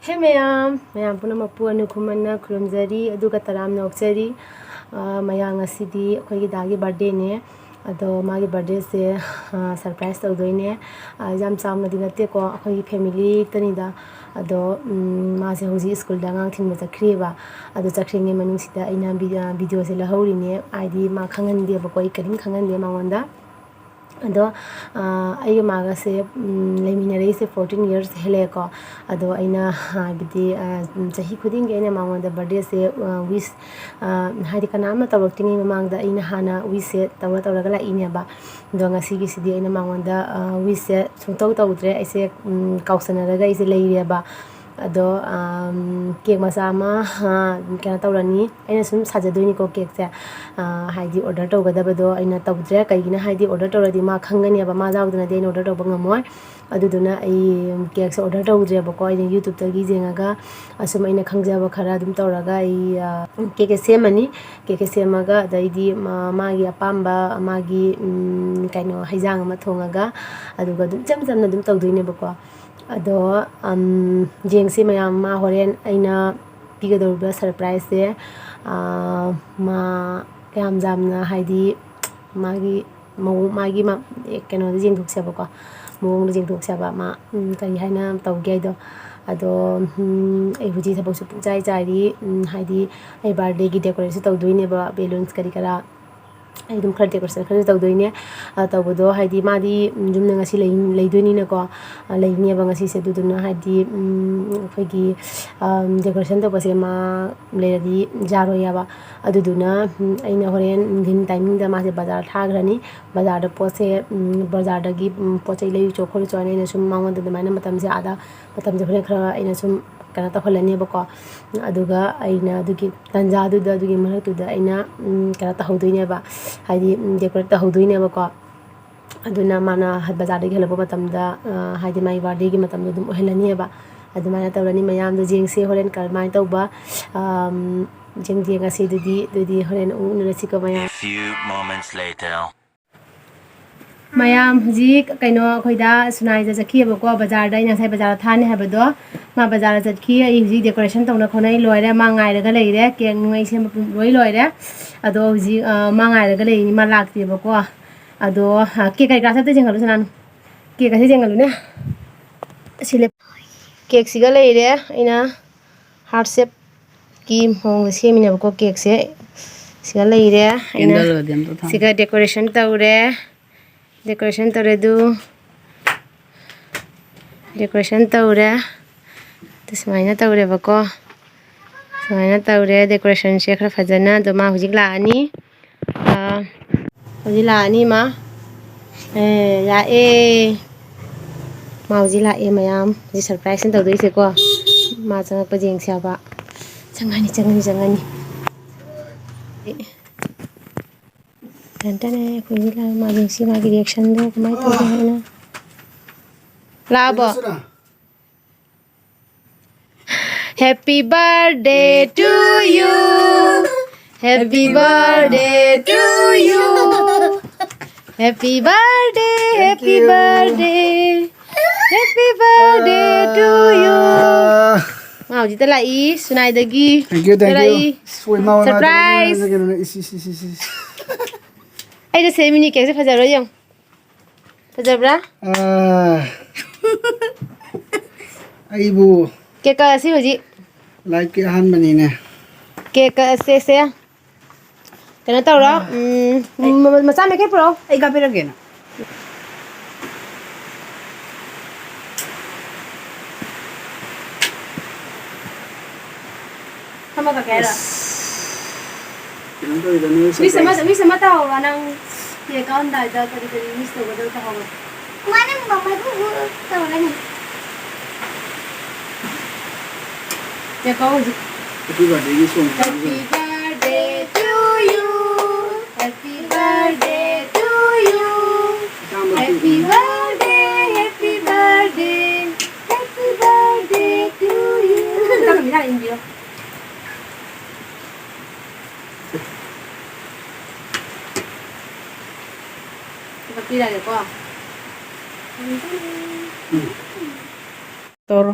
Hey mayam puna mapuanu khuman khurumjari aduga taram nokjari mayang asidi akhoi gi dagi birthday ne ado magi birthday se surprise tawdoine jam chamna dinate ko akhoi family tani da ado ma se hoji school da ngang thing ma chakri ba ado chakri nge manu sida aina video se la hori ne id ma khangan de ba koi karim khangan de mangonda ado ai maga se leminare se 14 years hele ko ado aina bidi chahi khuding ge ne mangon da birthday se wish hadi kana ma tawaktingi mamang da aina hana wish se tawra gala ine ba do ngasi gi sidi aina mangon da wish se sungtaw tawdre aise kausana raga aise leire ba ado cake masama kana tawrani aina sum sajadoini ko cake se haidi order tawgada do aina tawdre kaigina haidi order tawradi ma khangani ba ma jawduna de order tawba ngamoy aduduna ai cake se order tawdre ba ko aina youtube tagi jengaga asum aina khangjaba khara dum tawraga ai cake semani cake semaga daidi magi apamba magi kaino haijang ma thongaga aduga dum jamna dum tawdoine ba ko ado jengsi mayam ma horen aina pigadorba surprise se ma kayam jamna haidi magi ma keno jeng dukse ba ko mong jeng dukse ba ma kari haina tawge do ado ai huji thabo su jai jari haidi ai birthday gi decoration tawdoine ba balloons kari kara ai dum khar decoration khar tawdoine tawbodo haidi madi jumna ngasi leidoini na ko leini ba ngasi se duduna haidi khoigi decoration to base ma leradi jaro ya ba aduduna aina horen din timing da ma se bazar thagrani bazar da pose bazar da gi pochai lei chokhor chone na sum mangon da maina matam se ada matam je horen khara aina sum kana ta kholani ba ko aduga aina dugi tanja du da dugi mar tu da aina kana ta hodoine ba haidi decorate ta hodoine ba ko aduna mana bazar da gi helabo matam da haidi mai birthday gi matam da dum helani ba adumana tawrani mayam da jengse horen karmai tawba jeng ngasi dudi horen unrasi ko maya few moments later mayam ji kaino khoida sunai ja sakhi ba ko bazar da ina sai bazar thane ha do ma bazar sakhi ai ji decoration tawna khonai loire ma ngai raga leire ke ngai sem loi loire ado ji ma ngai raga leini ma lakti ba ko ado ke kai ga sa te jengalu sanan ke ga se jengalu ne sile cake siga leire ina heart shape ki mong semina ba ko cake se siga leire ina siga decoration tawre decoration tawre du decoration tawre tasmaina tawre ba ko samaina tawre decoration se khara fajana do ma hujik la ani hujik la ani ma ya mauji la mayam ji surprise en tawdoi se ko ma chang pa jeng sia ba changani tantane ko ji la ma jeng si ma gi reaction do mai to na la bo happy birthday to you happy birthday to you happy birthday happy birthday happy birthday to you mau ji ta lai sunai dagi thank you surprise ai da sai mini cake se fajaro yang fajabra aibu cake ka si hoji like ke han bani ne cake ka se kana tawra macha me ke pro ai ga pera gena sama ka kera to ida ne mi sama ta ho nang ye ka onda da kari miss to badal ta ho mana mama ku tawrani ye ka hoji happy birthday gi song happy birthday to you happy birthday to you happy birthday happy birthday happy birthday to you kamu bisa indio seperti dah ya kok toro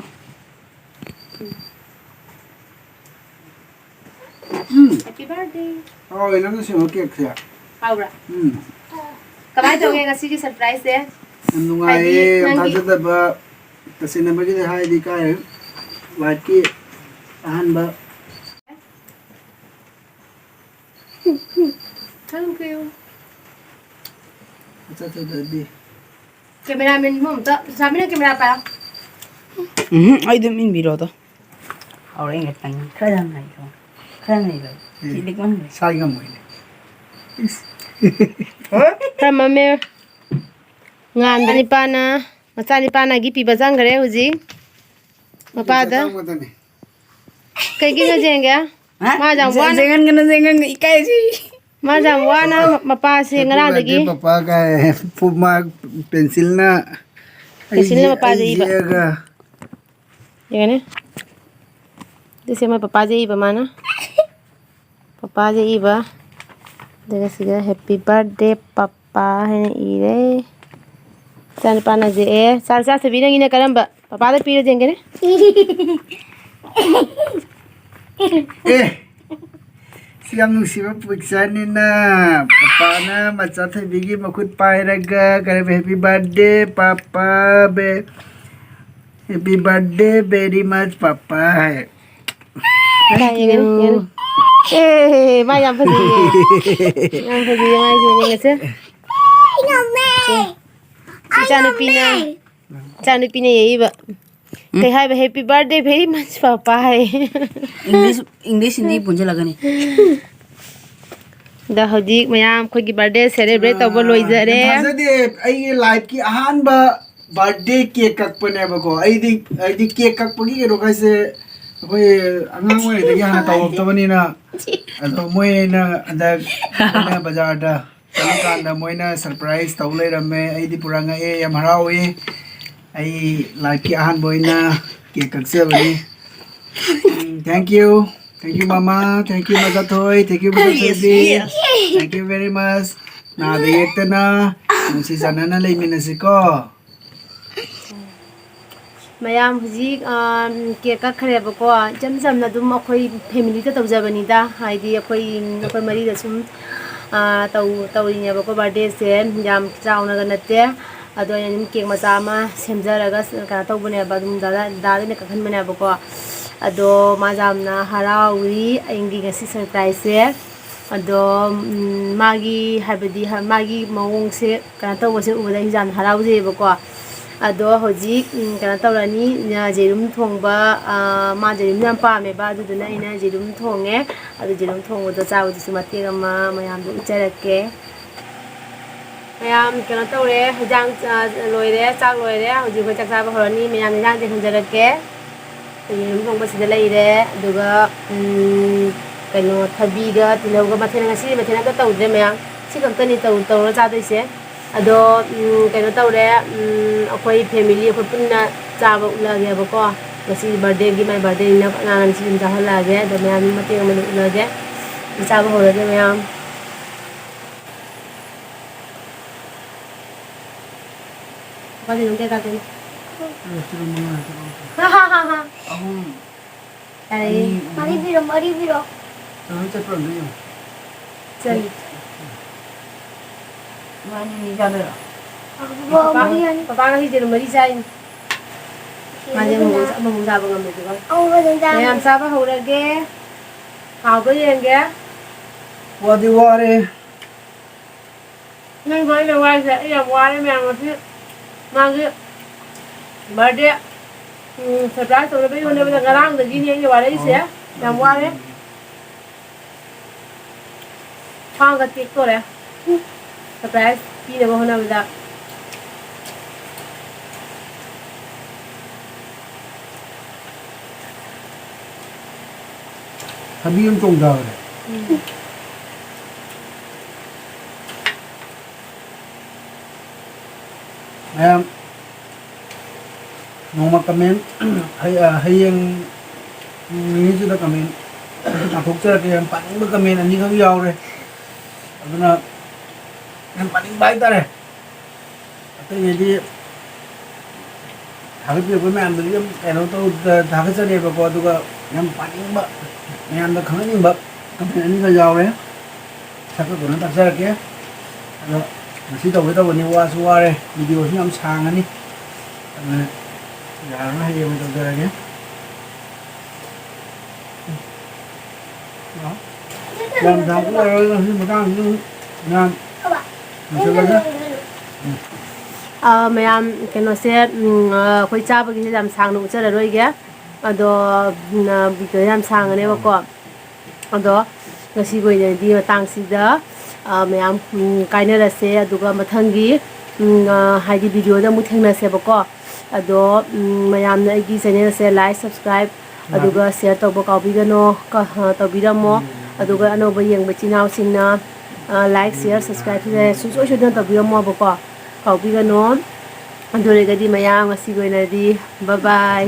Happy birthday. Oh, ilang na siya cake siya. Haura. Hmm. Kamay tawag nga sige surprise eh. Ang nungay, ang Nangi. tasada ba, kasi naman kita hay di kaya, laki, ahan ba? Thank you. Tasada di. Cameraman mo to. Sabi ng camera pa. Ay, dumi biro to. Ahora ingat lang. Kaya na ito. Kaya na ito. Silik man. Sayang mo ini. Tama me. Nganda ni pana. Macha ni pana gi piba jang gare huji. Mapada. Kay gi nga jengga. Ma jang wan. Jangan ikai sih. Ma jang wana mapa se ngara dagi. Papa kay puma pensil na. Pensil na mapa dai ba. Iyaga. Yan eh. Dese may papa jai ba mana? Papa jai ba? Daga siga happy birthday papa hene ire. San pana je e sar sa se binang ina karamba. Papa da piro jenge ne? Siyang nungsiba pagsanin na. Papa na, matsatay bigi makut pairaga. Kaya happy birthday, Papa. Happy birthday very much, Papa. Thank you. Eh, mai yang pasi. Yang pasi mai sini ngase. Chanu pina yei ba. Kay hai ba happy birthday very much papa hai. English hindi punja laga ni. Da hoji mayam khoi gi birthday celebrate tawbo loizare. Hazade ai life ki ahan ba birthday cake kakpane ba ko. Ai di cake kakpagi ke ro kaise koi angang mo ni hana tawab tabani na. Ato mo na ada na bazar da. Kalkan da mo na surprise tawlay rame ai di puranga e yam harawi. Ai life ki ahan boy na cake kakse bani. Thank you. Thank you, Mama. Thank you, Magatoy. Thank you, Magatoy. Thank you very much. Nakadayekta na. Kung si sana na lay minasiko. Mayam hoji cake ka khare ba ko jam jam na dum akhoi family ta tawjabani da haidi akhoi mari da sum taw nya ba ko birthday se jam chauna ga natte ado yan cake macha ma semjaraga ka tawbane ba dum da ne ka khan mane ba ko ado majamna harawi aingi ngasi surprise se ado magi habadi magi mawong se kana taw se uda hijam harawje ba ko ado hoji kana tawrani jerum thongba ma jerum yam pame ba duduna ina jerum thonge ado jerum thongbo do chawo su mate ga ma mayam do ucharake mayam kana tawre hijang loire chak loire hoji ko chak sa ba horani mayam hijang de hunjarake jerum thongba sida leire duga kano thabiga tilawga mathena ngasi mathena ga tawdre mayam si kamtani tawra cha doise ado kano tawre akhoi family akhoi punna chaba ulage ba ko ngasi birthday gi my birthday na ngan si ta halage do mayam mate ga manu ulage chaba horage mayam Pwede nung teka tin. Ha ha ha ha. Ay. Mari biro. Chal. Mani ni jabe. Papa kasi din mari sa in. Mani mo sa ba ngam dito. Ang ganda. Mayam sa ba horage. Kao ko yenge. Wadi ware. Nang boy na wai sa iya ware mayam ati. Magi birthday surprise to be one ba ngarang da gini ye ware ise yam ware. Phang ga tik to le. Surprise ki de bo hona ba. Sabi yung tong daw. Nung kami hayang ni sudah kami nakuk sa kaya paning ba kami ani kang yaw re ano na ang paning bay ta re at jadi harap yung may andal yung ano to harap sa ne ba ko duga yang paning ba may andal kang ni ba company ꯑꯅꯤꯒ ꯌꯥꯎꯔꯦ ꯁꯛꯀꯛꯇꯨꯅ ꯇꯥꯛꯆꯔꯛꯀꯦ ꯑꯗꯣ ꯉꯁꯤ ꯇꯧꯒꯦ ꯇꯧꯕꯅꯤ ꯋꯥꯁꯨ ꯋꯥꯔꯦ ꯚꯤꯗꯤꯑꯣꯁꯨ ꯌꯥꯝ ꯁꯥꯡꯉꯅꯤ ꯑꯗꯨꯅ ꯌꯥꯔꯣꯏ ꯍꯌꯦꯡ ꯑꯣꯏꯅ ꯇꯧꯖꯔꯒꯦ ꯌꯥꯝ ꯁꯥꯡꯁꯨ ꯑꯣꯏꯔꯣꯏ ꯉꯁꯤ ꯃꯇꯥꯡꯁꯤꯗ ꯌꯥꯝ ꯂꯣꯏꯁꯤꯜꯂꯒꯦ ꯃꯌꯥꯝ ꯀꯩꯅꯣꯁꯦ ꯑꯩꯈꯣꯏ ꯆꯥꯕꯒꯤꯁꯦ ꯌꯥꯝ ꯁꯥꯡꯅ ꯎꯠꯆꯔꯔꯣꯏꯒꯦ ꯑꯗꯣ ꯚꯤꯗꯤꯑꯣ ꯌꯥꯝ ꯁꯥꯡꯉꯅꯦꯕꯀꯣ ꯑꯗꯣ ꯉꯁꯤꯒꯤ ꯑꯣꯏꯅꯗꯤ ꯃꯇꯥꯡꯁꯤꯗ ꯃꯌꯥꯝ ꯀꯥꯏꯅꯔꯁꯦ ꯑꯗꯨꯒ ꯃꯊꯪꯒꯤ ꯍꯥꯏꯗꯤ ꯚꯤꯗꯤꯑꯣꯗ ꯑꯃꯨꯛ ꯊꯦꯡꯅꯁꯦꯕꯀꯣ ꯑꯗꯣ ꯃꯌꯥꯝꯅ ꯑꯩꯒꯤ ꯆꯦꯅꯦꯜꯁꯦ ꯂꯥꯏꯛ ꯁꯕꯁꯀ꯭ꯔꯥꯏꯕ ꯑꯗꯨꯒ ꯁꯤꯌꯔ ꯇꯧꯕ ꯀꯥꯎꯕꯤꯒꯅꯣ ꯇꯧꯕꯤꯔꯝꯃꯣ ꯑꯗꯨꯒ ꯑꯅꯧꯕ ꯌꯦꯡꯕ ꯏꯆꯤꯜ ꯏꯅꯥꯎꯁꯤꯡꯅ ꯂꯥꯏꯛ ꯁꯤꯌꯔ ꯁꯕꯁꯀ꯭ꯔꯥꯏꯕꯁꯦ ꯁꯨꯡꯁꯣꯏ ꯁꯣꯏꯗꯅ ꯇꯧꯕꯤꯔꯝꯃꯣꯕꯀꯣ ꯀꯥꯎꯕꯤꯒꯅꯣ ꯑꯗꯨ ꯑꯣꯏꯔꯒꯗꯤ ꯃꯌꯥꯝ ꯉꯁꯤꯒꯤ ꯑꯣꯏꯅꯗꯤ ꯕꯥꯏ